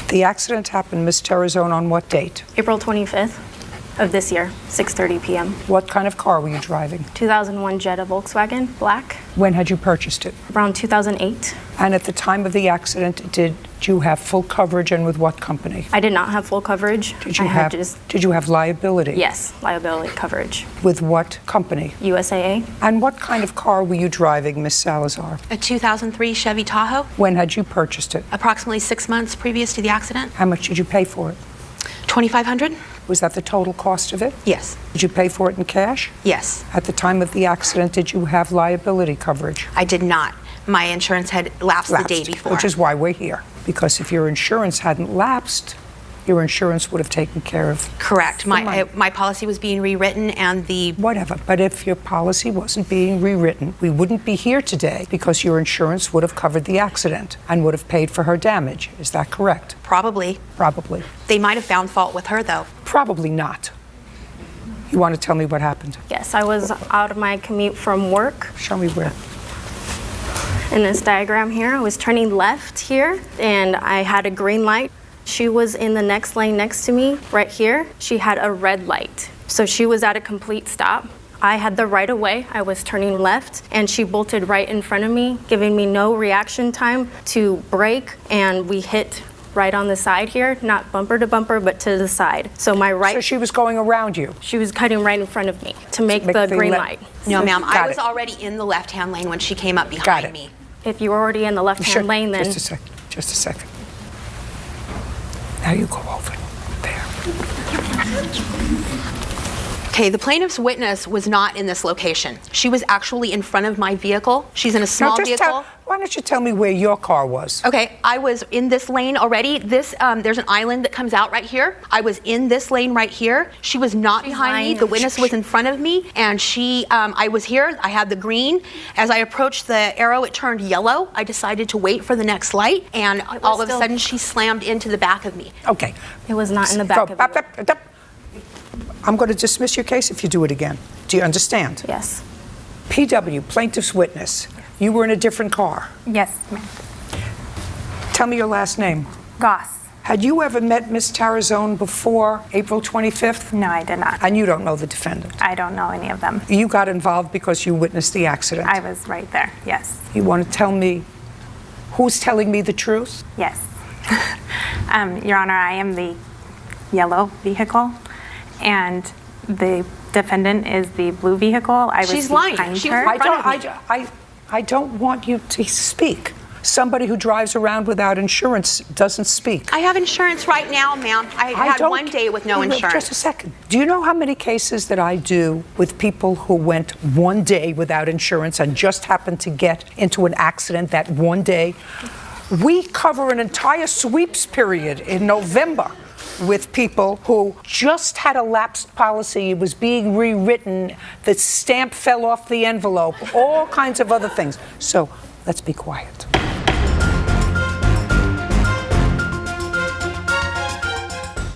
The accident happened, Ms. Terrazone, on what date? April 25th of this year, 6:30 p.m. What kind of car were you driving? 2001 Jetta Volkswagen, black. When had you purchased it? Around 2008. And at the time of the accident, did you have full coverage, and with what company? I did not have full coverage. Did you have liability? Yes, liability coverage. With what company? USAA. And what kind of car were you driving, Ms. Salazar? A 2003 Chevy Tahoe, When had you purchased it? approximately 6 months previous to the accident. How much did you pay for it? $2,500? Was that the total cost of it? Yes. Did you pay for it in cash? Yes. At the time of the accident, did you have liability coverage? I did not. My insurance had lapsed the day before. Which is why we're here. Because if your insurance hadn't lapsed, your insurance would have taken care of. Correct. the money. My policy was being rewritten and the... Whatever. But if your policy wasn't being rewritten, we wouldn't be here today because your insurance would have covered the accident and would have paid for her damage. Is that correct? Probably. Probably. They might have found fault with her, though. Probably not. You want to tell me what happened? Yes, I was out of my commute from work. Show me where. In this diagram here, I was turning left here, and I had a green light. She was in the next lane next to me, right here. She had a red light. So she was at a complete stop. I had the right of way. I was turning left, and she bolted right in front of me, giving me no reaction time to brake, and we hit right on the side here, not bumper to bumper, but to the side. So my right... So she was going around you? She was cutting right in front of me to make the green light. No, ma'am. I was it. already in the left-hand lane when she came up behind me. If you were already in the left-hand lane, then... Just a second. Just a second. Now you go over there. Okay, the plaintiff's witness was not in this location. She was actually in front of my vehicle. She's in a small vehicle. Why don't you tell me where your car was? Okay, I was in this lane already. There's an island that comes out right here. I was in this lane right here. She was not behind me. The witness was in front of me, and I was here. I had the green. As I approached the arrow, it turned yellow. I decided to wait for the next light, and all of a sudden, she slammed into the back of me. Okay. It was not in the back of you. I'm going to dismiss your case if you do it again. Do you understand? Yes. PW, plaintiff's witness. You were in a different car. Yes, ma'am. Tell me your last name. Goss. Had you ever met Ms. Terrazone before April 25th? No, I did not. And you don't know the defendant? I don't know any of them. You got involved because you witnessed the accident? I was right there, yes. You want to tell me who's telling me the truth? Yes. Your Honor, I am the yellow vehicle, and the defendant is the blue vehicle. I was She's lying. behind She was her. in front of me. I don't want you to speak. Somebody who drives around without insurance doesn't speak. I have insurance right now, ma'am. I had one day with no insurance. Just a second. Do you know how many cases that I do with people who went one day without insurance and just happened to get into an accident that one day? We cover an entire sweeps period in November with people who just had a lapsed policy, it was being rewritten, the stamp fell off the envelope, all kinds of other things. So let's be quiet.